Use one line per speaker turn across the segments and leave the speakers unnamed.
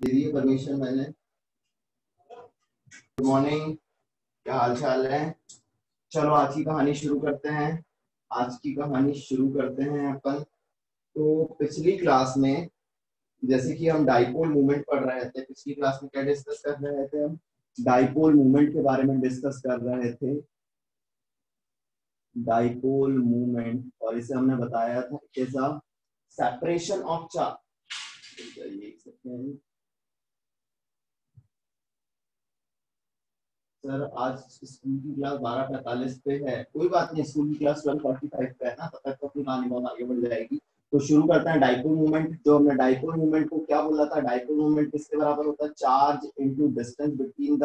दे दी है परमिशन मैंने। Good morning, क्या हाल चाल है? चलो आज की कहानी शुरू करते हैं। आज की कहानी शुरू करते हैं अपन। तो पिछली क्लास में जैसे कि हम डाइपोल मूवमेंट पढ़ रहे थे, पिछली क्लास में क्या डिस्कस कर रहे थे हम? डाइपोल मूवमेंट के बारे में डिस्कस कर रहे थे। डाइपोल मूवमेंट, और इसे हमने बताया था it is a separation of charge. Sir आज स्कूल की क्लास 12:45 पे है। कोई बात नहीं, स्कूल की क्लास 12:45 पे है ना, तब तक तो अपनी कहानी बहुत आगे बढ़ जाएगी। तो शुरू करते हैं डाइपोल मूवमेंट। जो हमने डाइपोल मूवमेंट को क्या बोला था? डाइपोल मूवमेंट किसके बराबर होता है? Charge into distance between the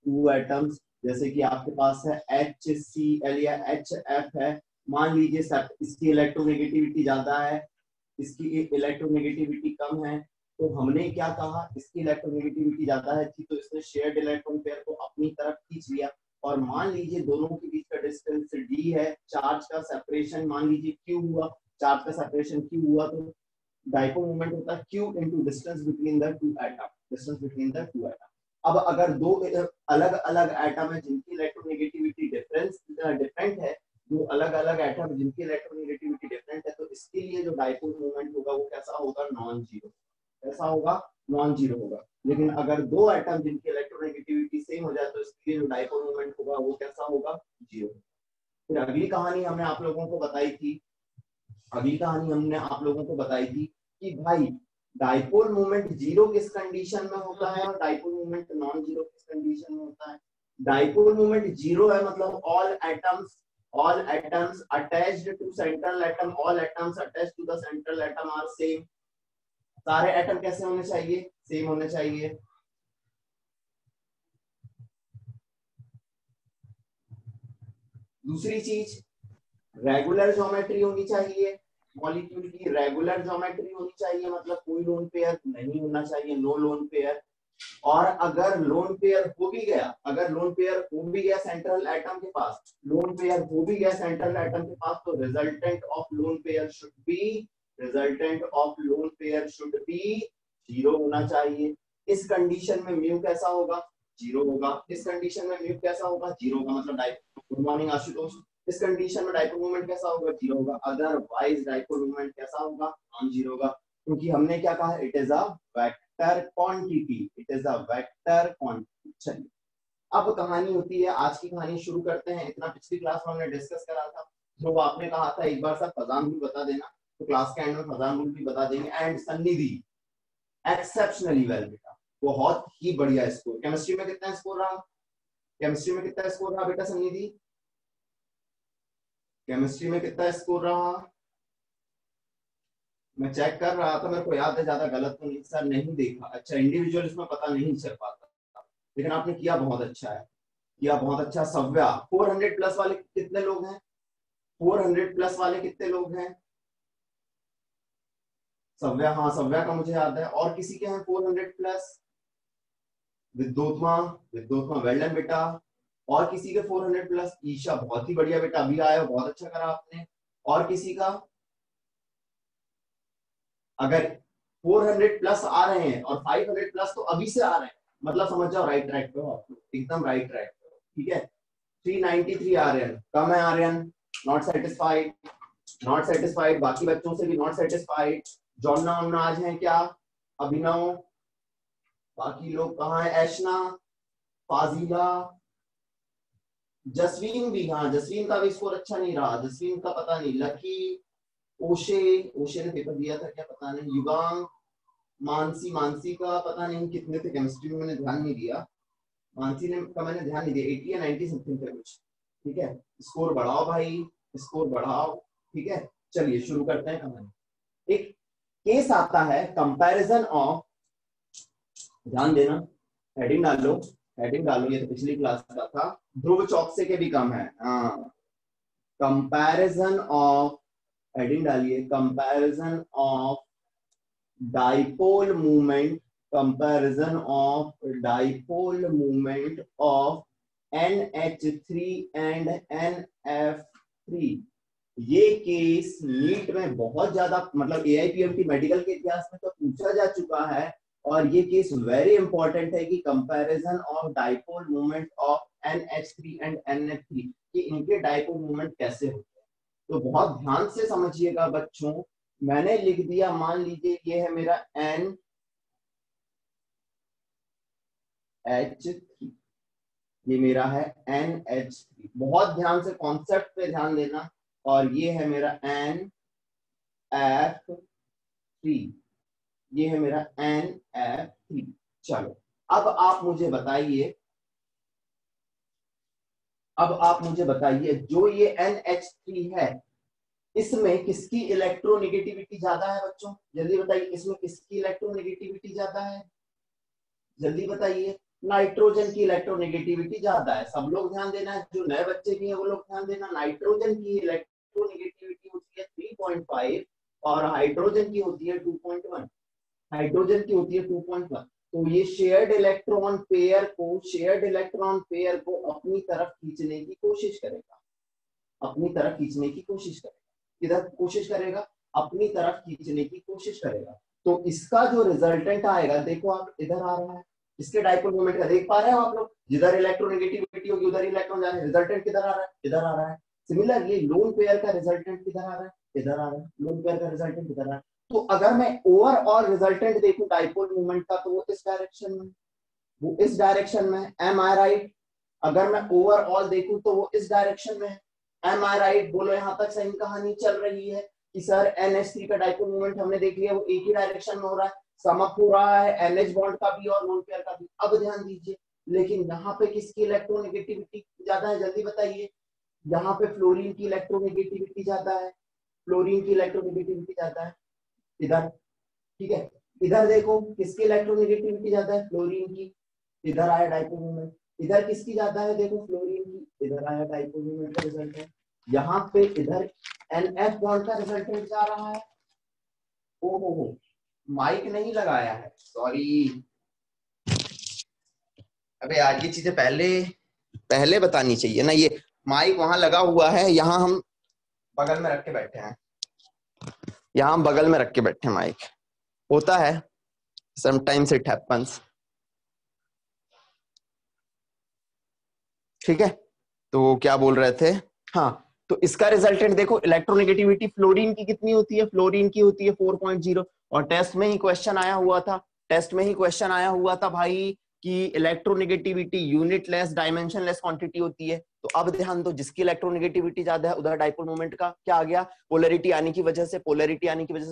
two atoms. जैसे कि आपके पास है HCl या HF है। मान लीजिए इसकी इलेक्ट्रोनेगेटिविटी ज्यादा है, इसकी इलेक्ट्रोनेगेटिविटी कम है। तो हमने क्या कहा? इसकी इलेक्ट्रोनेगेटिविटी ज्यादा है थी तो इसने शेयर्ड इलेक्ट्रॉन पेयर को अपनी तरफ खींच लिया। और मान लीजिए दोनों के बीच का डिस्टेंस d है, चार्ज का सेपरेशन मान लीजिए q हुआ, चार्ज का सेपरेशन q हुआ, तो डाइपोल मोमेंट होता है q into distance between the two atom, distance between the two atom. अब अगर दो अलग अलग एटम है जिनकी इलेक्ट्रोनेगेटिविटी डिफरेंट है, दो अलग अलग एटम जिनकी इलेक्ट्रोनेगेटिविटी डिफरेंट है, तो इसके लिए जो डाइपोल मोमेंट होगा वो कैसा होगा? Non zero. कैसा होगा? नॉन जीरो होगा। लेकिन अगर दो एटम जिनकी इलेक्ट्रोनेगेटिविटी सेम हो जाए तो इसके लिए जो डाइपोल मोमेंट होगा वो कैसा होगा? जीरो। फिर अगली कहानी हमने आप लोगों को बताई थी, कि भाई डाइपोल मोमेंट जीरो किस कंडीशन में होता है और डाइपोल मोमेंट नॉन जीरो किस कंडीशन में होता है? डाइपोल मोमेंट जीरो है मतलब all atoms attached to central atom, all atoms attached to the central atom are same। सारे एटम कैसे होने चाहिए? सेम होने चाहिए। दूसरी चीज, रेगुलर ज्योमेट्री होनी चाहिए, मॉलिक्यूल की रेगुलर ज्योमेट्री होनी चाहिए, मतलब कोई लोन पेयर नहीं होना चाहिए, नो लोन पेयर। और अगर लोन पेयर हो भी गया, सेंट्रल एटम के पास लोन पेयर हो भी गया सेंट्रल एटम के पास, तो resultant of lone pair should be zero होना चाहिए। इस कंडीशन में म्यू कैसा होगा? जीरो होगा। इस कंडीशन में म्यू कैसा होगा? जीरो होगा। मतलब गुड मॉर्निंग आशुतोष, इस कंडीशन में डाइपोल मोमेंट कैसा होगा? जीरो होगा। अदरवाइज डाइपोल मोमेंट कैसा होगा? नॉन जीरो होगा। क्योंकि हमने क्या कहा? It is a vector quantity. चलिए अब कहानी होती है, आज की कहानी शुरू करते हैं। इतना पिछली क्लास में हमने डिस्कस करा था। जो आपने कहा था एक बार सब फजान रूल बता देना, तो क्लास के एंड में फजान रूल भी बता देंगे। एंड सन्निधि एक्सेप्शनली वेल बेटा, बहुत ही बढ़िया स्कोर। केमिस्ट्री में कितना स्कोर रहा? बेटा सन्निधि, केमिस्ट्री में कितना स्कोर रहा? मैं चेक कर रहा था, मेरे को याद है, ज्यादा गलत तो नहीं सर, नहीं देखा। अच्छा, इंडिविजुअल इसमें पता नहीं चल पाता, लेकिन आपने किया बहुत अच्छा है, सव्या 400 प्लस वाले कितने लोग हैं? 400 प्लस वाले कितने लोग हैं? सव्या, हाँ सव्या का मुझे याद है। और किसी के हैं 400 प्लस? विद्योत्मा वेल डन बेटा। और किसी के 400 प्लस? ईशा, बहुत ही बढ़िया बेटा, अभी आया, बहुत अच्छा करा आपने। और किसी का? अगर 400 प्लस आ रहे हैं और 500 प्लस तो अभी से आ रहे हैं, मतलब समझ जाओ राइट ट्रैक पे हो आप लोग, एकदम राइट ट्रैक पे हो। ठीक है, 393 आर्यन, कम है आर्यन, नॉट सेटिस्फाइड, बाकी बच्चों से भी नॉट सेटिस्फाइड। जॉन्ना उन्ना आज हैं क्या? अभिनव, बाकी लोग कहाँ है? ऐशना, फाजिला, जसवीन भी, हाँ जसवीन का भी स्कोर अच्छा नहीं रहा, जसवीन का पता नहीं। लकी, ओशे ने पेपर दिया था क्या पता नहीं। युगांग, मानसी का पता नहीं कितने थे, केमिस्ट्री में मैंने ध्यान नहीं दिया। मानसी ने का मैंने ध्यान नहीं दिया, 80 या 90 समथिंग थे कुछ। ठीक है, स्कोर बढ़ाओ भाई, स्कोर बढ़ाओ। ठीक है, चलिए शुरू करते हैं कहानी। एक केस आता है, कंपैरिजन ऑफ, ध्यान देना, हेडिंग डालो, ये तो पिछली क्लास का था। ध्रुव चौकसे के भी कम है। कंपैरिजन ऑफ, हेडिंग डालिए, comparison of dipole movement, of NH3 and NF3। ये केस नीट में बहुत ज्यादा, मतलब AIPMT मेडिकल के इतिहास में तो पूछा जा चुका है, और ये केस वेरी इंपॉर्टेंट है कि comparison of dipole moment of NH3 and NF3 कि इनके डाइपोल मोमेंट कैसे होते हैं। तो बहुत ध्यान से समझिएगा बच्चों, मैंने लिख दिया, मान लीजिए ये है मेरा NH3, ये मेरा है NH3, बहुत ध्यान से कॉन्सेप्ट पे ध्यान देना, और ये है मेरा NF3, ये है मेरा NF3। चलो अब आप मुझे बताइए, जो ये NH3 है इसमें किसकी इलेक्ट्रोनेगेटिविटी ज्यादा है बच्चों? जल्दी बताइए, इसमें किसकी इलेक्ट्रोनेगेटिविटी ज्यादा है? जल्दी बताइए। नाइट्रोजन की इलेक्ट्रोनेगेटिविटी ज्यादा है। सब लोग ध्यान देना है, जो नए बच्चे भी हैं वो लोग ध्यान देना। नाइट्रोजन की इलेक्ट्रोनेगेटिविटी होती है 3.5 और हाइड्रोजन की होती है 2.1। हाइड्रोजन की होती है 2.1। तो ये शेयर्ड इलेक्ट्रॉन पेयर को अपनी तरफ खींचने की कोशिश करेगा, किधर कोशिश करेगा? अपनी तरफ खींचने की कोशिश करेगा। तो इसका जो रिजल्टेंट आएगा, देखो आप, इधर आ रहा है, इसके डाइपोल मोमेंट का देख पा रहे हो आप लोग? जिधर इलेक्ट्रोनेगेटिविटी होगी उधर इलेक्ट्रॉन जा रहे हैं, रिजल्टेंट किधर आ रहा है? इधर आ रहा है। सिमिलरली लोन पेयर का रिजल्टेंट किधर आ रहा है? इधर आ रहा है। लोन पेयर का रिजल्टेंट इधर आ रहा है। तो अगर मैं ओवरऑल रिजल्टेंट देखूं डाइपोल मोमेंट का, तो वो इस डायरेक्शन में, एम आई राइट? अगर मैं ओवरऑल देखूं तो वो इस डायरेक्शन में है। M I right? बोलो यहां तक सही कहानी चल रही है कि सर NH3 का डाइपोल मोमेंट हमने देख लिया, वो एक ही डायरेक्शन में हो रहा है, समअप हो रहा है NH बॉन्ड का भी और लोन पेयर का भी। अब ध्यान दीजिए, लेकिन यहाँ पे किसकी इलेक्ट्रोनेगेटिविटी ज्यादा है? जल्दी बताइए। यहाँ पे फ्लोरीन की इलेक्ट्रोनेगेटिविटी ज्यादा है, इधर, ठीक है। इधर देखो किसकी इलेक्ट्रोनेगेटिविटी ज्यादा है? फ्लोरीन की। इधर आया डाइपोल मोमेंट। इधर किसकी ज्यादा है? देखो फ्लोरीन की। इधर आया डाइपोल मोमेंट का रिजल्ट है। यहाँ पे इधर NF बॉन्ड का रिजल्टेंट जा रहा है। ओहो, माइक नहीं लगाया है, सॉरी। अबे यार, ये चीजें पहले पहले बतानी चाहिए ना। ये माइक वहां लगा हुआ है, यहाँ हम बगल में रख के बैठे हैं, माइक। होता है, समटाइम्स इट हैपेंस। ठीक है, तो क्या बोल रहे थे? हाँ, तो इसका रिजल्टेंट देखो, इलेक्ट्रोनेगेटिविटी फ्लोरीन की कितनी होती है? फ्लोरीन की होती है 4.0। और टेस्ट में ही क्वेश्चन आया हुआ था भाई कि electronegativity unit less dimension less quantity होती है। तो अब ध्यान दो, जिसकी इलेक्ट्रोनेगेटिविटी ज्यादा है उधर डाइपोल मोमेंट का क्या आ गया? पोलैरिटी आने की वजह से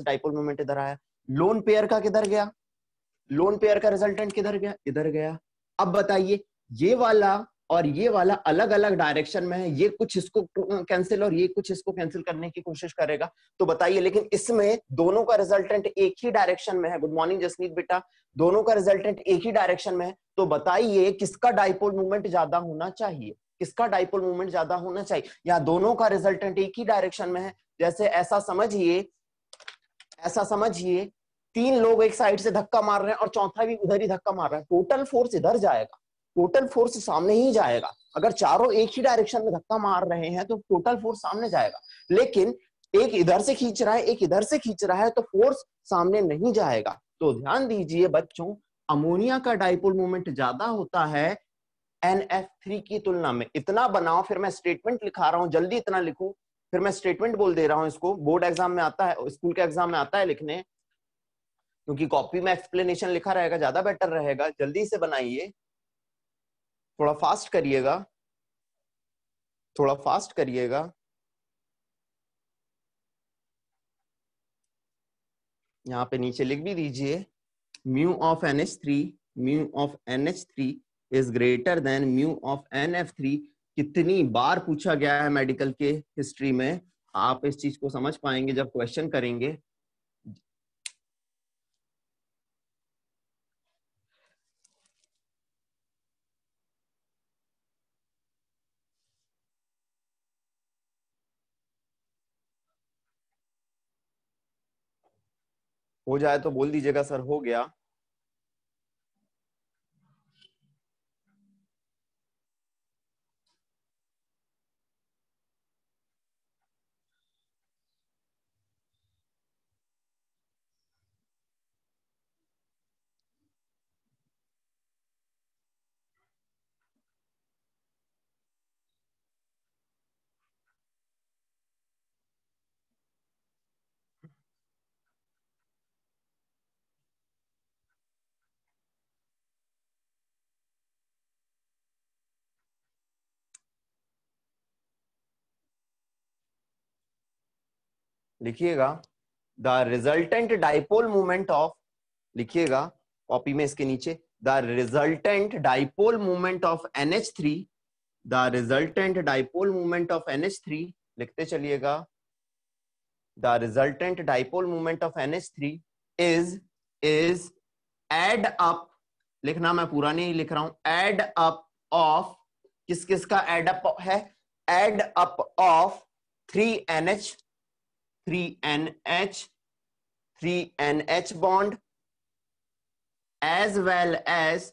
डाइपोल मोमेंट इधर आया। लोन पेयर का किधर गया? लोन पेयर का रिजल्टेंट किधर गया? इधर गया। अब बताइए, ये वाला और ये वाला अलग अलग डायरेक्शन में है, ये कुछ इसको कैंसिल और ये कुछ इसको कैंसिल करने की कोशिश करेगा। तो बताइए, लेकिन इसमें दोनों का रिजल्टेंट एक ही डायरेक्शन में है। गुड मॉर्निंग जसनीत बेटा, दोनों का रिजल्टेंट एक ही डायरेक्शन में है। तो बताइए किसका डाइपोल मूवमेंट ज्यादा होना चाहिए? या दोनों का रिजल्टेंट एक ही डायरेक्शन में है। जैसे ऐसा समझिए 3 लोग एक साइड से धक्का मार रहे हैं और चौथा भी उधर ही धक्का मार रहा है, टोटल फोर्स इधर जाएगा, टोटल फोर्स सामने ही जाएगा। अगर चारों एक ही डायरेक्शन में धक्का मार रहे हैं तो टोटल फोर्स सामने जाएगा। लेकिन एक इधर से खींच रहा है, एक इधर से खींच रहा है, तो फोर्स सामने नहीं जाएगा। तो ध्यान दीजिए बच्चों, अमोनिया का डाइपोल मोमेंट ज्यादा होता है NF3 की तुलना में। इतना बनाओ, फिर मैं स्टेटमेंट लिखा रहा हूं, जल्दी इतना लिखो, फिर मैं स्टेटमेंट बोल दे रहा हूं। इसको बोर्ड एग्जाम में आता है, स्कूल के एग्जाम में आता है लिखने, क्योंकि कॉपी में एक्सप्लेनेशन लिखा रहेगा, ज्यादा बेटर रहेगा। जल्दी से बनाइए, थोड़ा फास्ट करिएगा, यहाँ पे नीचे लिख भी दीजिए, mu of NH3 is greater than mu of NF3। कितनी बार पूछा गया है मेडिकल के हिस्ट्री में, आप इस चीज को समझ पाएंगे जब क्वेश्चन करेंगे। हो जाए तो बोल दीजिएगा सर हो गया। लिखिएगा the resultant dipole moment of, लिखिएगा कॉपी में इसके नीचे, the resultant dipole moment of NH3, the resultant dipole moment of NH3, लिखते चलिएगा, the resultant dipole moment of NH3 is add up, लिखना मैं पूरा नहीं लिख रहा हूं, एड अप ऑफ, किस किस का एड अप है, add up of 3NH 3NH bond as well as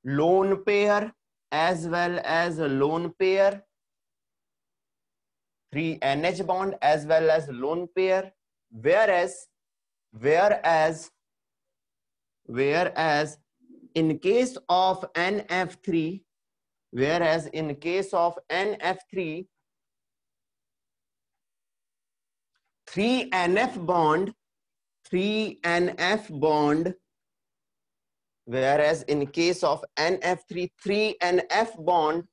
lone pair, 3NH bond as well as lone pair, whereas in case of NF3, 3NF bond, whereas in case of NF3, 3NF bond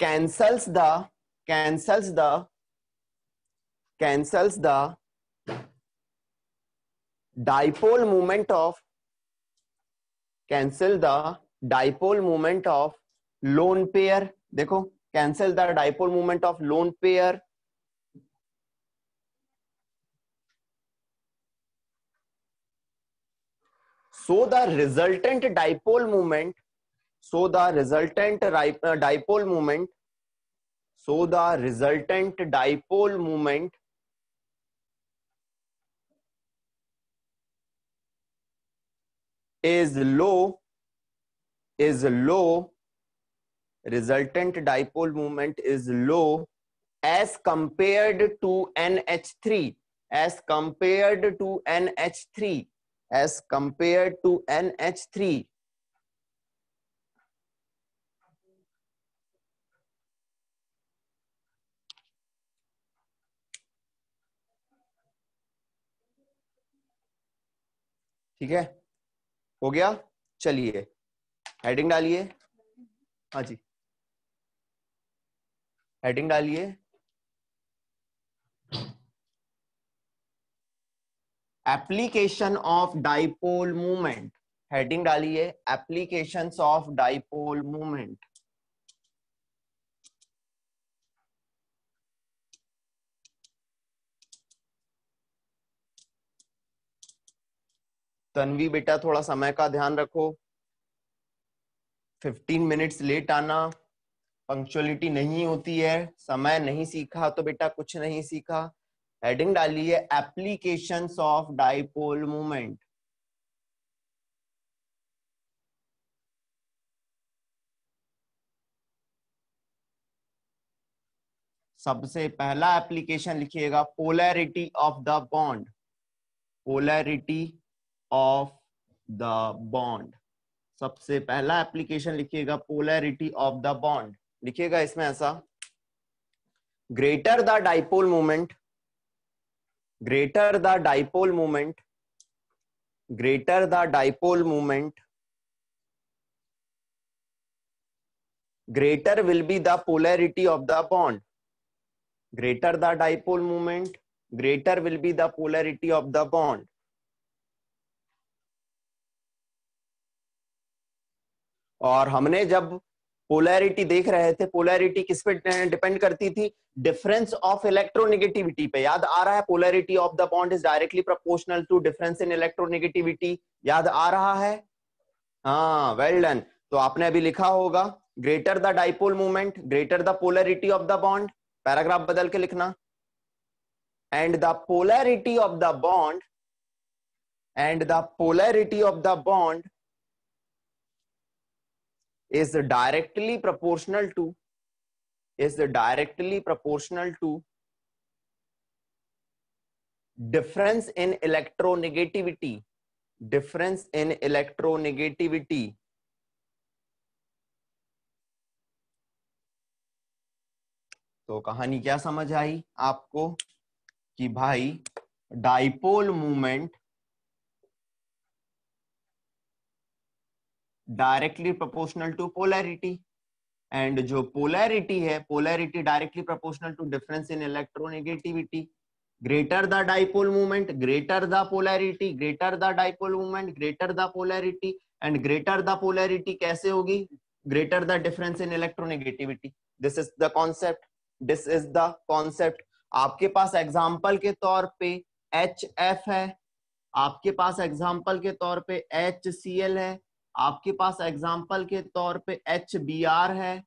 cancels the dipole moment of lone pair, देखो cancel the dipole moment of lone pair, so the resultant dipole moment is low, resultant dipole moment is low as compared to NH3, ठीक है, हो गया, चलिए heading डालिए, हाँ जी heading डालिए, application of dipole movement, heading डालिए applications of dipole movement. Tanvi बेटा थोड़ा समय का ध्यान रखो, 15 मिनट्स लेट आना, पंक्चुअलिटी नहीं होती है, समय नहीं सीखा तो बेटा कुछ नहीं सीखा। हेडिंग डालिए एप्लीकेशंस ऑफ डाइपोल मूवमेंट। सबसे पहला एप्लीकेशन लिखिएगा polarity of the bond, polarity of the bond, सबसे पहला एप्लीकेशन लिखिएगा पोलैरिटी ऑफ द बॉन्ड। लिखिएगा इसमें ऐसा, greater the dipole moment, greater the dipole moment, greater the dipole moment, greater will be the polarity of the bond, greater the dipole moment, greater will be the polarity of the bond। और हमने जब polarity देख रहे थे, polarity किस पे depend करती थी, डिफरेंस ऑफ इलेक्ट्रोनेगेटिविटी पे, याद आ रहा है, polarity of the bond is directly proportional to difference in electronegativity, याद आ रहा है, हाँ वेल डन। तो आपने अभी लिखा होगा greater the dipole moment, greater the polarity of the bond, paragraph बदल के लिखना, and the polarity of the bond, and the polarity of the bond is directly proportional to difference in electronegativity, difference in electronegativity। तो कहानी क्या समझ आई आपको कि भाई dipole movement directly proportional to polarity, and जो पोलैरिटी है, polarity directly proportional to difference in electronegativity. Greater the dipole movement greater the polarity, greater the dipole movement greater the polarity, and greater the polarity कैसे होगी, greater the difference in electronegativity. This is the concept, this is the concept. आपके पास example के तौर पे HF है, आपके पास एग्जांपल के तौर पे HCl है, आपके पास एग्जांपल के तौर पे HBr है,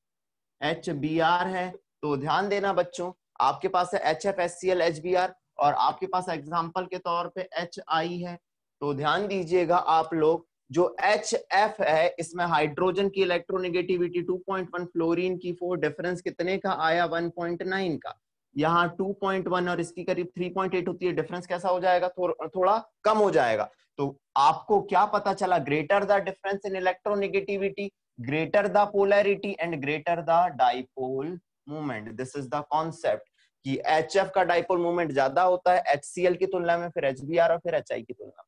HBr है। तो ध्यान देना बच्चों, आपके पास है HF, HCl, HBr, और आपके पास एग्जांपल के तौर पे HI है। तो ध्यान दीजिएगा आप लोग, जो HF है इसमें हाइड्रोजन की इलेक्ट्रोनेगेटिविटी 2.1, फ्लोरीन की 4, डिफरेंस कितने का आया 1.9 का। यहाँ 2.1 और इसकी करीब 3.8 होती है, डिफरेंस कैसा हो जाएगा, थोड़ा कम हो जाएगा। तो आपको क्या पता चला, greater the difference in electronegativity, greater the polarity and greater the dipole movement. This is the concept कि HF का डाइपोल मूवमेंट ज्यादा होता है HCl की तुलना में, फिर HBr और फिर HI की तुलना में।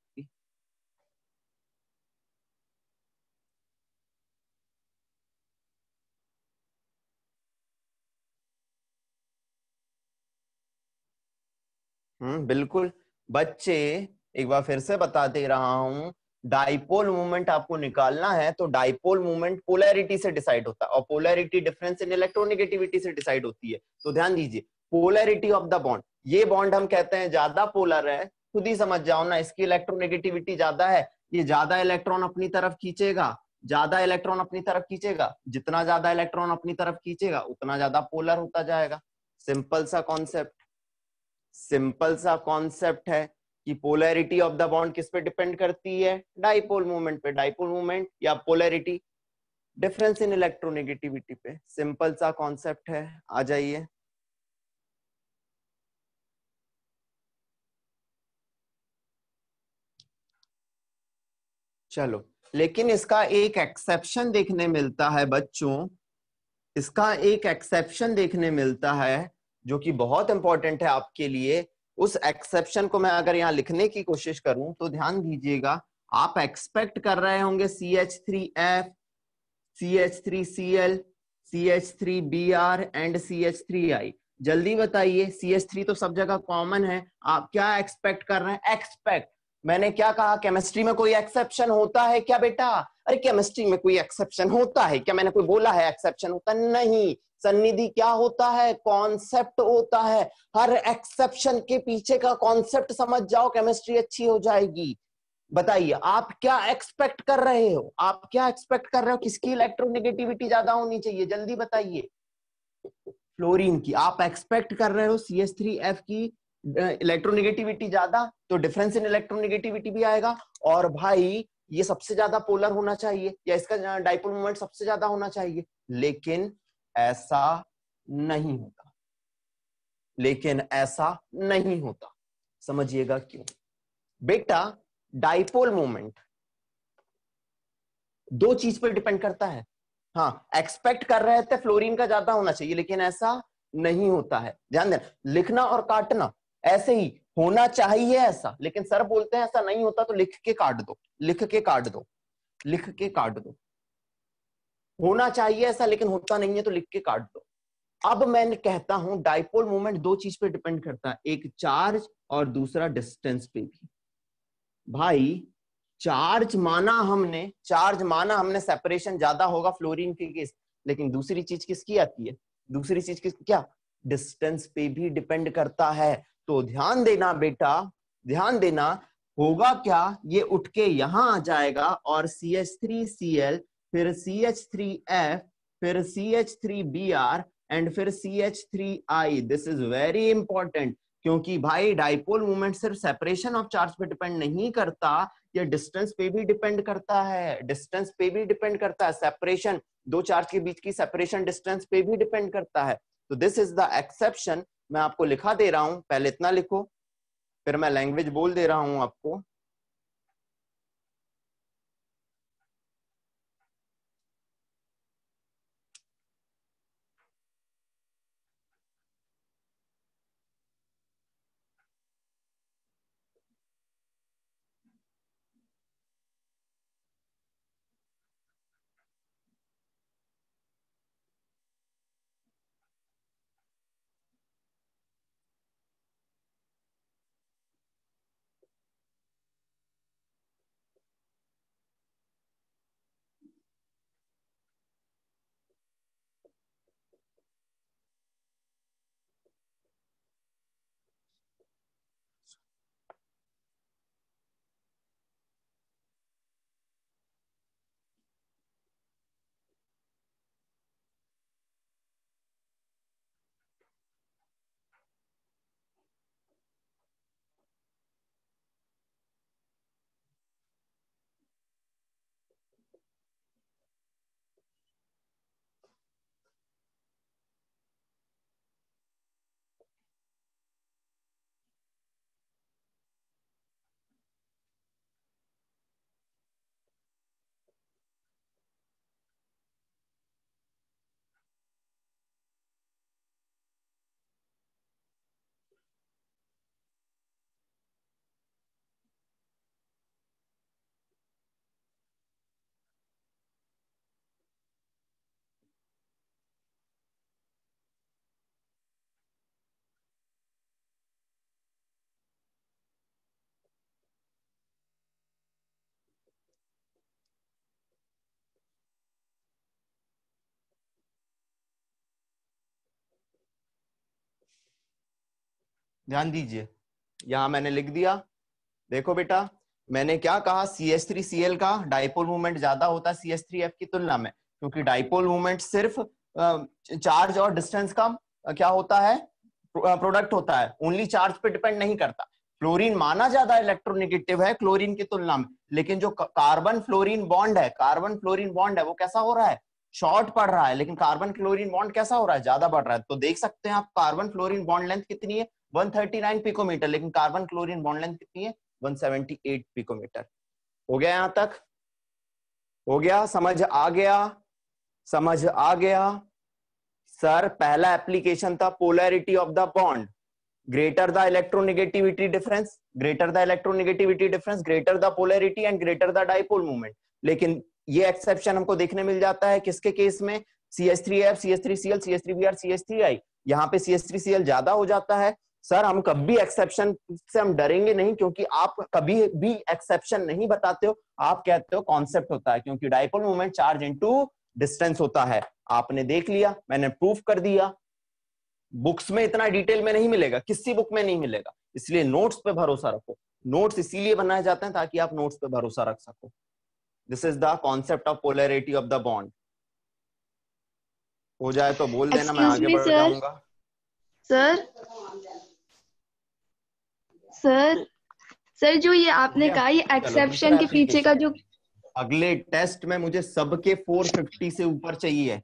बिल्कुल बच्चे, एक बार फिर से बता दे रहा हूं, डाइपोल मूवमेंट आपको निकालना है तो डाइपोल मूवमेंट पोलैरिटी से डिसाइड होता है, और पोलैरिटी डिफरेंस इन इलेक्ट्रोनेगेटिविटी से डिसाइड होती है। तो ध्यान दीजिए, पोलैरिटी ऑफ द बॉन्ड, ये बॉन्ड हम कहते हैं ज्यादा पोलर है, खुद ही समझ जाओ ना, इसकी इलेक्ट्रोनेगेटिविटी ज्यादा है, ये ज्यादा इलेक्ट्रॉन अपनी तरफ खींचेगा, ज्यादा इलेक्ट्रॉन अपनी तरफ खींचेगा, जितना ज्यादा इलेक्ट्रॉन अपनी तरफ खींचेगा उतना ज्यादा पोलर होता जाएगा। सिंपल सा कॉन्सेप्ट, सिंपल सा कॉन्सेप्ट है कि पोलैरिटी ऑफ द बॉन्ड किस पे डिपेंड करती है, डाइपोल मूवमेंट पे, डाइपोल मूवमेंट या पोलैरिटी डिफरेंस इन इलेक्ट्रोनेगेटिविटी पे। सिंपल सा कॉन्सेप्ट है, आ जाइए। चलो, लेकिन इसका एक एक्सेप्शन देखने मिलता है बच्चों, इसका एक एक्सेप्शन देखने मिलता है जो कि बहुत इंपॉर्टेंट है आपके लिए। उस एक्सेप्शन को मैं अगर यहां लिखने की कोशिश करूं तो ध्यान दीजिएगा, आप एक्सपेक्ट कर रहे होंगे CH3F, CH3Cl, CH3Br and CH3I। जल्दी बताइए, CH3 तो सब जगह कॉमन है, आप क्या एक्सपेक्ट कर रहे हैं, एक्सपेक्ट, मैंने क्या कहा, केमिस्ट्री में कोई एक्सेप्शन होता है क्या बेटा, अरे केमिस्ट्री में कोई एक्सेप्शन होता है क्या, मैंने कोई बोला है एक्सेप्शन होता नहीं, सन्निधि क्या होता है, कॉन्सेप्ट होता है। हर एक्सेप्शन के पीछे का कॉन्सेप्ट समझ जाओ, केमिस्ट्री अच्छी हो जाएगी। बताइए आप क्या एक्सपेक्ट कर रहे हो, आप क्या एक्सपेक्ट कर रहे हो, किसकी इलेक्ट्रोनेगेटिविटी ज्यादा होनी चाहिए, जल्दी बताइए। फ्लोरीन की। आप एक्सपेक्ट कर रहे हो CH3F की इलेक्ट्रोनेगेटिविटी ज्यादा, तो डिफरेंस इन इलेक्ट्रोनेगेटिविटी भी आएगा, और भाई ये सबसे ज्यादा पोलर होना चाहिए, या इसका डाइपोल मोमेंट सबसे ज्यादा होना चाहिए। लेकिन ऐसा नहीं होता, लेकिन ऐसा नहीं होता, समझिएगा क्यों बेटा। डाइपोल मोमेंट दो चीज पर डिपेंड करता है। हाँ, एक्सपेक्ट कर रहे थे फ्लोरीन का ज्यादा होना चाहिए, लेकिन ऐसा नहीं होता है, ध्यान देना, लिखना और काटना ऐसे ही होना चाहिए ऐसा, लेकिन सर बोलते हैं ऐसा नहीं होता, तो लिख के काट दो, लिख के काट दो, लिख के काट दो। होना चाहिए ऐसा लेकिन होता नहीं है, तो लिख के काट दो। अब मैं कहता हूं डाइपोल मोमेंट दो चीज पे डिपेंड करता है, एक चार्ज और दूसरा डिस्टेंस पे भी। भाई चार्ज माना हमने, चार्ज माना हमने सेपरेशन ज्यादा होगा फ्लोरीन के केस, लेकिन दूसरी चीज किसकी आती है, दूसरी चीज किस, क्या, डिस्टेंस पे भी डिपेंड करता है। तो ध्यान देना बेटा, ध्यान देना, होगा क्या, ये उठ के यहां आ जाएगा और CH3Cl, फिर CH3F, फिर CH3Br एंड फिर CH3I। This is very important, क्योंकि भाई डाइपोल मूवमेंट सिर्फ सेपरेशन ऑफ चार्ज पे डिपेंड नहीं करता, ये डिस्टेंस पे भी डिपेंड करता है, डिस्टेंस पे भी डिपेंड करता है, सेपरेशन, दो चार्ज के बीच की सेपरेशन डिस्टेंस पे भी डिपेंड करता है। तो दिस इज द एक्सेप्शन, मैं आपको लिखा दे रहा हूं, पहले इतना लिखो, फिर मैं लैंग्वेज बोल दे रहा हूं आपको। ध्यान दीजिए, यहां मैंने लिख दिया। देखो बेटा, मैंने क्या कहा, CH3Cl का डाइपोल मूवमेंट ज्यादा होता है CH3F की तुलना में, क्योंकि डाइपोल मूवमेंट सिर्फ चार्ज और डिस्टेंस का क्या होता है, प्रोडक्ट होता है, ओनली चार्ज पे डिपेंड नहीं करता। फ्लोरीन माना ज्यादा इलेक्ट्रोनेगेटिव है क्लोरीन की तुलना में, लेकिन जो कार्बन फ्लोरीन बॉन्ड है, कार्बन फ्लोरीन बॉन्ड है, वो कैसा हो रहा है, शॉर्ट पड़ रहा है, लेकिन कार्बन क्लोरीन बॉन्ड कैसा हो रहा है, ज्यादा बढ़ रहा है। तो देख सकते हैं आप, कार्बन फ्लोरीन बॉन्ड लेंथ कितनी है, 139 पिकोमीटर, लेकिन कार्बन क्लोरीन बॉन्ड लेंथ कितनी है, 178 पिकोमीटर। हो गया यहां तक, हो गया, समझ आ गया, समझ आ गया। सर पहला एप्लीकेशन था polarity of the bond, greater the electronegativity difference, greater the electronegativity difference, greater the polarity and greater the dipole movement. लेकिन ये एक्सेप्शन हमको देखने मिल जाता है किसके केस में, CH3F, CH3Cl, CH3Br, CH3I। यहाँ पे CH3Cl ज्यादा हो जाता है। सर हम कभी एक्सेप्शन से हम डरेंगे नहीं, क्योंकि आप कभी भी एक्सेप्शन नहीं बताते हो, आप कहते हो कॉन्सेप्ट होता है, क्योंकि dipole movement charge into distance होता है। आपने देख लिया, मैंने प्रूफ कर दिया। बुक्स में इतना डिटेल में नहीं मिलेगा, किसी बुक में नहीं मिलेगा, इसलिए नोट्स पे भरोसा रखो। नोट्स इसीलिए बनाए जाते हैं ताकि आप नोट्स पे भरोसा रख सको। This is the concept of polarity of the bond. हो जाए तो बोल देना, मैं आगे बढ़ जाऊंगा।
सर सर सर जो ये आपने कहा, ये एक्सेप्शन के पीछे का जो,
अगले टेस्ट में मुझे सबके 450 से ऊपर चाहिए,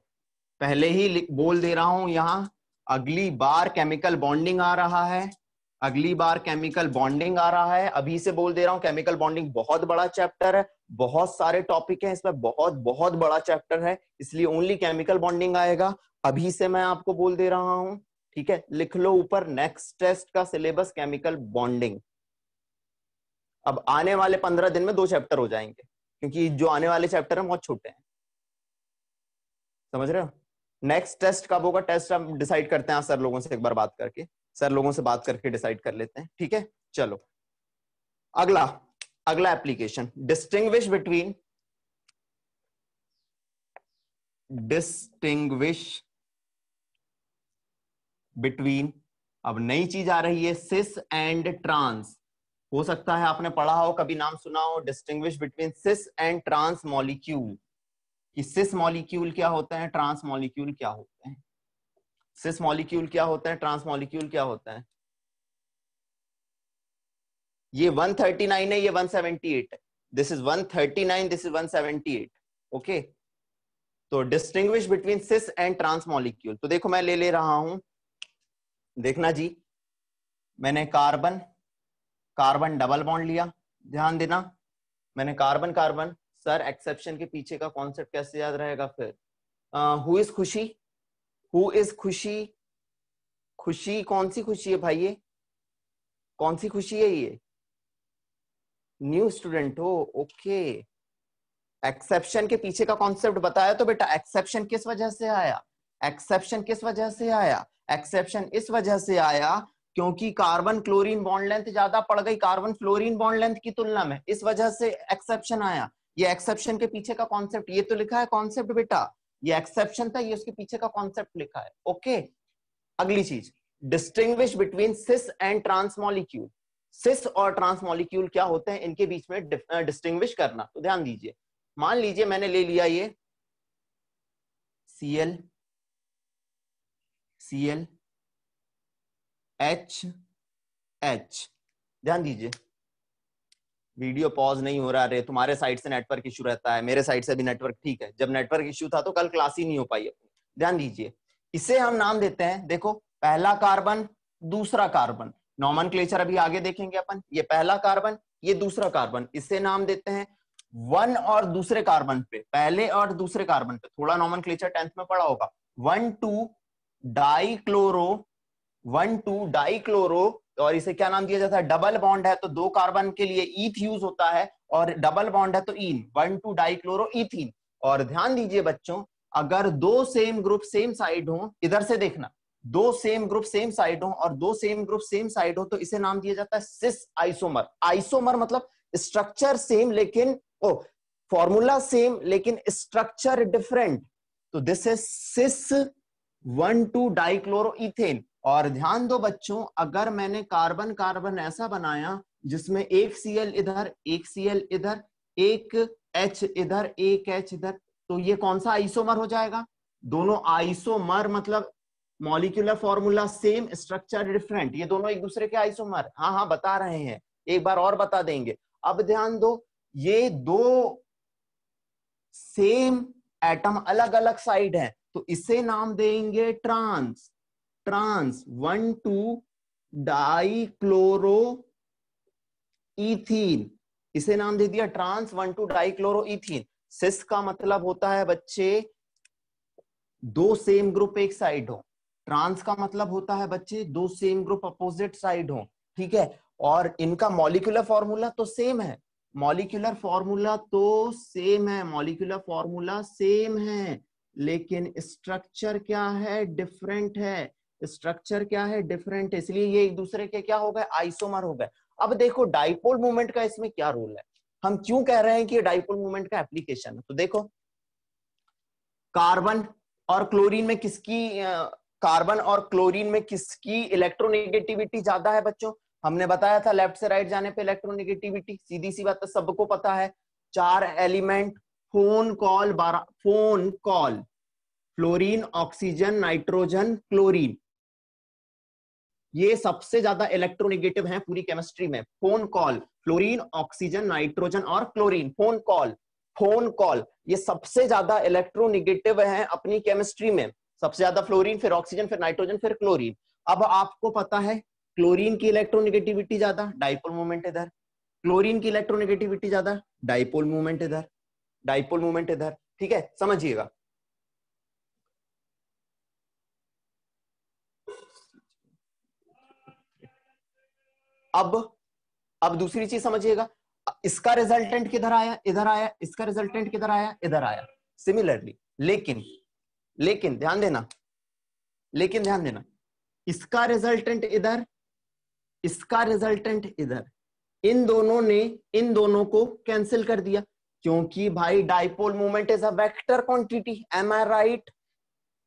पहले ही बोल दे रहा हूं। यहां अगली बार केमिकल बॉन्डिंग आ रहा है, अगली बार केमिकल बॉन्डिंग आ रहा है, अभी से बोल दे रहा हूं। केमिकल बॉन्डिंग बहुत बड़ा चैप्टर है, बहुत सारे टॉपिक हैं इसमें, बहुत बहुत बड़ा चैप्टर है, इसलिए ओनली केमिकल बॉन्डिंग आएगा। अभी से मैं आपको बोल दे रहा हूं, ठीक है, लिख लो ऊपर, नेक्स्ट टेस्ट का सिलेबस केमिकल बॉन्डिंग। अब आने वाले 15 दिन में 2 चैप्टर हो जाएंगे, क्योंकि जो आने वाले चैप्टर हैं बहुत छोटे हैं, समझ रहे हो। नेक्स्ट टेस्ट कब होगा, टेस्ट हम डिसाइड करते हैं सर लोगों से एक बार बात करके, सर लोगों से बात करके डिसाइड कर लेते हैं, ठीक है। चलो अगला, अगला application, distinguish between, distinguish between, अब नई चीज आ रही है, सिस एंड ट्रांस। हो सकता है आपने पढ़ा हो, कभी नाम सुना हो, distinguish between cis and trans molecule, कि सिस मॉलिक्यूल क्या होते हैं, ट्रांस मॉलिक्यूल क्या होते हैं। सिस मॉलिक्यूल क्या होता है, ट्रांस मॉलिक्यूल क्या होता है। ये 139 है, ये 178 है, this is 139, this is 178, okay. तो distinguish between cis and trans molecule, तो देखो मैं ले रहा हूं, देखना जी, मैंने कार्बन कार्बन डबल बॉन्ड लिया, ध्यान देना, मैंने कार्बन कार्बन। सर एक्सेप्शन के पीछे का कॉन्सेप्ट कैसे याद रहेगा फिर, हु इज खुशी, हु इज खुशी, खुशी कौन सी खुशी है भाई, ये कौन सी खुशी है, ये न्यू स्टूडेंट हो, ओके। एक्सेप्शन के पीछे का कॉन्सेप्ट बताया तो बेटा, एक्सेप्शन किस वजह से आया, एक्सेप्शन किस वजह से आया, एक्सेप्शन इस वजह से आया क्योंकि कार्बन क्लोरीन बॉन्ड लेंथ ज्यादा पड़ गई कार्बन फ्लोरीन बॉन्ड लेंथ की तुलना में, इस वजह से एक्सेप्शन आया। ये एक्सेप्शन के पीछे का कॉन्सेप्ट, ये तो लिखा है कॉन्सेप्ट बेटा, ये एक्सेप्शन था, ये उसके पीछे का कॉन्सेप्ट लिखा है, ओके। अगली चीज, distinguish between cis and trans molecule, cis और ट्रांस मॉलिक्यूल क्या होते हैं, इनके बीच में डिस्टिंग्विश करना। तो ध्यान दीजिए, मान लीजिए मैंने ले लिया ये Cl Cl H H, ध्यान दीजिए, वीडियो पॉज नहीं हो रहा है, तुम्हारे साइड से नेटवर्क इशू रहता है, मेरे साइड से भी नेटवर्क ठीक है, जब नेटवर्क इशू था तो कल क्लास ही नहीं हो पाई अपनी। ध्यान दीजिए, इसे हम नाम देते हैं, देखो पहला कार्बन दूसरा कार्बन, नॉमेनक्लेचर अभी आगे देखेंगे अपन, ये पहला कार्बन ये दूसरा कार्बन, इसे नाम देते हैं वन और दूसरे कार्बन पे, पहले और दूसरे कार्बन पे, थोड़ा नॉमेनक्लेचर 10th में पढ़ा होगा, 1,2 डाइक्लोरो, 1,2 डाइक्लोरो, और इसे क्या नाम दिया जाता है, डबल बॉन्ड है तो 2 कार्बन के लिए ईथ यूज होता है, और डबल बॉन्ड है तो ईन, 1,2 डाइक्लोरो ईथीन। और ध्यान दीजिए बच्चों, अगर 2 सेम ग्रुप सेम साइड हो, इधर से देखना, 2 सेम ग्रुप सेम साइड हो और 2 सेम ग्रुप सेम साइड हो, तो इसे नाम दिया जाता है सिस आइसोमर। आइसोमर मतलब स्ट्रक्चर सेम लेकिन फॉर्मूला सेम लेकिन स्ट्रक्चर डिफरेंट, तो this is sis 1,2 dichloro ethane. और ध्यान दो बच्चों, अगर मैंने कार्बन कार्बन ऐसा बनाया जिसमें एक Cl इधर, एक Cl इधर, एक H इधर, एक H इधर, तो ये कौन सा आइसोमर हो जाएगा? दोनों आइसोमर मतलब molecular formula same, structure different, ये दोनों एक दूसरे के आइसोमर। हाँ हाँ बता रहे हैं, एक बार और बता देंगे। अब ध्यान दो, ये दो सेम एटम अलग अलग साइड है, तो इसे नाम देंगे ट्रांस। ट्रांस 1,2 डाइक्लोरो इथीन, इसे नाम दे दिया ट्रांस 1,2 डाइक्लोरो इथीन। सिस का मतलब होता है बच्चे दो सेम ग्रुप एक साइड हो, ट्रांस का मतलब होता है बच्चे दो सेम ग्रुप अपोजिट साइड हो, ठीक है। और इनका मॉलिक्यूलर फॉर्मूला तो सेम है, मॉलिक्यूलर फॉर्मूला तो सेम है, मॉलिक्यूलर फॉर्मूला सेम है, लेकिन स्ट्रक्चर क्या है? डिफरेंट है। स्ट्रक्चर क्या है? डिफरेंट है, इसलिए ये एक दूसरे के क्या हो गए? आइसोमर हो गए। अब देखो डाइपोल मोमेंट का इसमें क्या रोल है, हम क्यों कह रहे हैं कि ये डाइपोल मोमेंट का एप्लीकेशन है। तो देखो कार्बन और क्लोरीन में किसकी कार्बन और क्लोरीन में किसकी इलेक्ट्रोनेगेटिविटी ज्यादा है बच्चों? हमने बताया था लेफ्ट से राइट जाने पे इलेक्ट्रोनेगेटिविटी, सीधी सी बात है, सबको पता है। 4 element phone call 12, phone call fluorine oxygen nitrogen chlorine, ये सबसे ज्यादा इलेक्ट्रोनेगेटिव है पूरी केमिस्ट्री में। Phone call fluorine oxygen nitrogen और chlorine, phone call, phone call, ये सबसे ज्यादा इलेक्ट्रोनेगेटिव है अपनी केमिस्ट्री में। सबसे ज्यादा फ्लोरीन, फिर ऑक्सीजन, फिर नाइट्रोजन, फिर क्लोरीन। अब आपको पता है क्लोरीन की इलेक्ट्रोनेगेटिविटी ज्यादा, डाइपोल मोमेंट इधर। क्लोरीन की इलेक्ट्रोनेगेटिविटी ज्यादा, डाइपोल मोमेंट इधर, डाइपोल मोमेंट इधर, ठीक है, समझिएगा। अब दूसरी चीज समझिएगा, इसका रिजल्टेंट किधर आया? इधर आया। इसका रिजल्टेंट किधर आया? इधर आया। सिमिलरली, लेकिन ध्यान देना, लेकिन ध्यान देना, इसका रिजल्टेंट इधर, इसका रिजल्टेंट इधर, इन दोनों ने इन दोनों को कैंसिल कर दिया, क्योंकि भाई dipole moment is a vector quantity, am I right?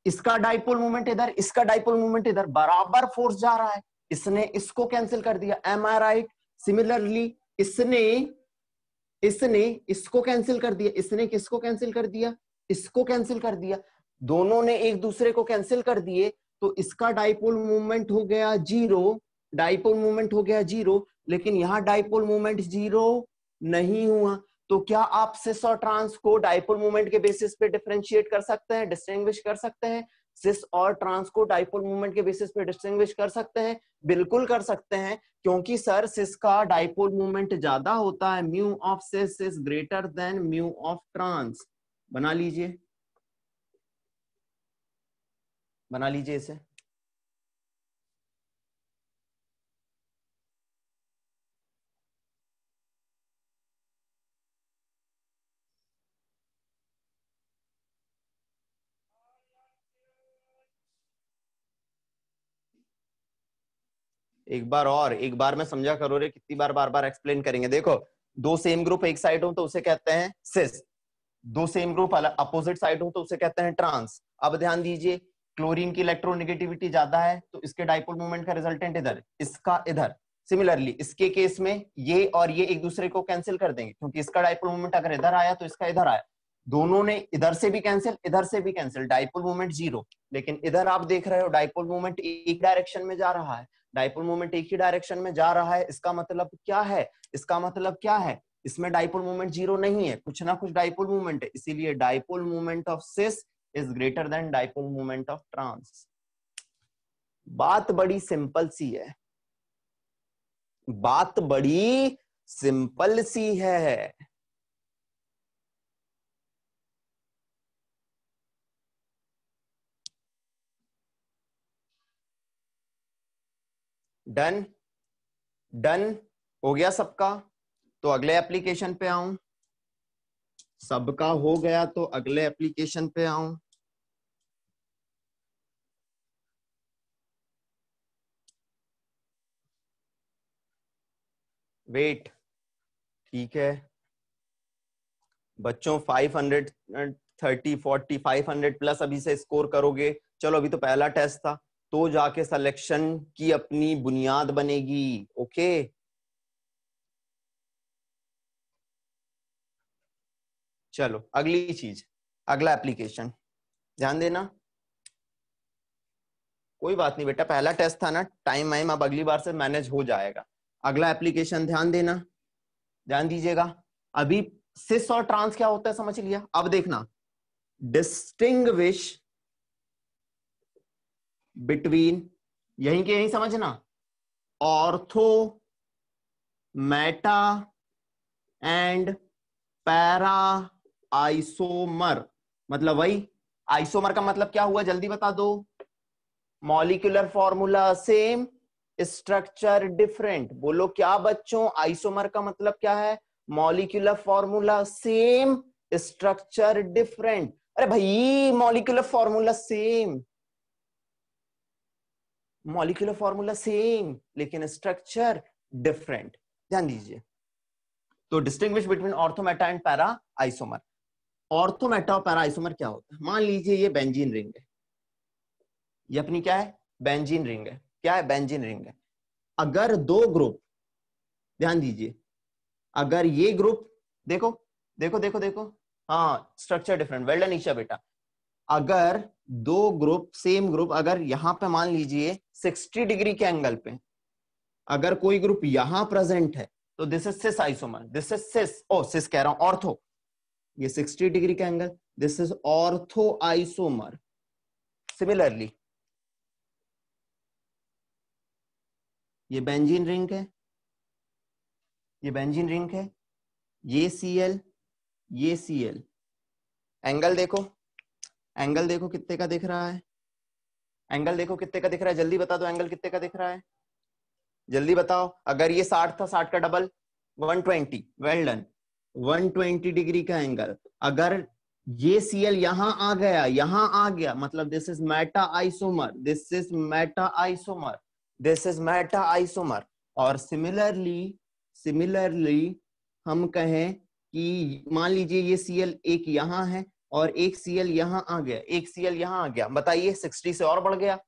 इसका डाइपोल मोमेंट इधर, इसका डाइपोल मोमेंट इधर, बराबर फोर्स जा रहा है, इसने इसको कैंसिल कर दिया, एम आई राइट? सिमिलरली इसने इसने इसको कैंसिल कर दिया, इसने किसको कैंसिल कर दिया? इसको कैंसिल कर दिया, दोनों ने एक दूसरे को कैंसिल कर दिए, तो इसका डाइपोल मूवमेंट हो गया जीरो, डाइपोल मूवमेंट हो गया जीरो। लेकिन यहां डाइपोल मूवमेंट जीरो नहीं हुआ, तो क्या आप सिस और ट्रांस को डाइपोल मूवमेंट के बेसिस पे डिफरेंशिएट कर सकते हैं, डिस्टिंग्विश कर सकते हैं? सिस और ट्रांस को डाइपोल मूवमेंट के बेसिस पे डिस्टिंग्विश कर सकते हैं, बिल्कुल कर सकते हैं, क्योंकि सर सिस का डाइपोल मूवमेंट ज्यादा होता है, mu of cis is greater than mu of trans. बना लीजिए, बना लीजिए इसे। एक बार और, एक बार में समझा करो रे, कितनी बार बार बार एक्सप्लेन करेंगे। देखो दो सेम ग्रुप एक साइड हो तो उसे कहते हैं सिस, दो सेम ग्रुप अपोजिट साइड हो तो उसे कहते हैं ट्रांस। अब ध्यान दीजिए, क्लोरीन की इलेक्ट्रोनेगेटिविटी ज्यादा है तो इसके डाइपोल मोमेंट का रिजल्टेंट इधर, इसका इधर। सिमिलरली इसके केस में ये और ये एक दूसरे को कैंसिल कर देंगे, क्योंकि इसका डाइपोल मोमेंट अगर इधर आया तो इसका इधर आया, दोनों ने इधर से भी कैंसिल, इधर से भी कैंसिल, डाइपोल मोमेंट जीरो। लेकिन इधर आप देख रहे हो डाइपोल मोमेंट एक डायरेक्शन में जा रहा है, डाइपोल मोमेंट एक ही डायरेक्शन में जा रहा है, इसका मतलब क्या है? इसका मतलब क्या है? इसमें डाइपोल मोमेंट जीरो नहीं है, कुछ ना कुछ डाइपोल मोमेंट है, इसीलिए dipole moment of cis is greater than dipole moment of trans. बात बड़ी सिंपल सी है, बात बड़ी सिंपल सी है। डन, डन हो गया सबका? तो अगले एप्लीकेशन पे आऊं, सबका हो गया तो अगले एप्लीकेशन पे आऊं। वेट, ठीक है बच्चों, 530 40 500 प्लस अभी से स्कोर करोगे। चलो अभी तो पहला टेस्ट था, तो जाके सिलेक्शन की अपनी बुनियाद बनेगी। ओके, चलो अगली चीज, अगला एप्लीकेशन ध्यान देना। कोई बात नहीं बेटा, पहला टेस्ट था ना, टाइम वाइम अब अगली बार से मैनेज हो जाएगा। अगला एप्लीकेशन ध्यान देना, ध्यान दीजिएगा। अभी सिस और ट्रांस क्या होता है समझ लिया, अब देखना डिस्टिंग्विश बिटवीन, यहीं के यहीं समझना, ortho, Meta and para isomer. मतलब वही आइसोमर का मतलब क्या हुआ, जल्दी बता दो। Molecular formula same, structure different. बोलो क्या बच्चों, आइसोमर का मतलब क्या है, molecular formula same, structure different. अरे भाई molecular formula same, molecular formula same लेकिन स्ट्रक्चर डिफरेंट। ध्यान दीजिए, तो distinguish between ortho meta and para isomer. Ortho meta और पैरा आइसोमर क्या होता है, मान लीजिए ये बेंजीन रिंग है, ये अपनी क्या है, बेंजीन रिंग है। क्या है, बेंजीन रिंग है। अगर दो ग्रुप, ध्यान दीजिए, अगर ये ग्रुप, देखो देखो देखो देखो, हाँ structure different, well done Isha बेटा। अगर दो ग्रुप, सेम ग्रुप, अगर यहां पे मान लीजिए 60 डिग्री के एंगल पे अगर कोई ग्रुप यहां प्रेजेंट है तो this is cis isomer, this is cis, O सिस कह रहा हूं, ऑर्थो। ये 60 डिग्री का angle, this is ortho isomer. Similarly ये बेंजीन रिंग है, ये बेंजीन रिंग है, ये Cl, ये Cl। एंगल देखो, एंगल देखो कितने का दिख रहा है, एंगल देखो कितने का दिख रहा है, जल्दी बता दो एंगल कितने का दिख रहा है, जल्दी बताओ। अगर ये 60 था, 60 का डबल 120, वेल डन, 120 डिग्री का एंगल। अगर ये Cl यहां आ गया, यहां आ गया, मतलब this is Meta isomer, this is Meta isomer, this is Meta isomer. और सिमिलरली, सिमिलरली हम कहें कि मान लीजिए ये Cl एक यहां है और एक Cl यहां आ गया, एक Cl यहां आ गया, बताइए 60 से और बढ़ गया,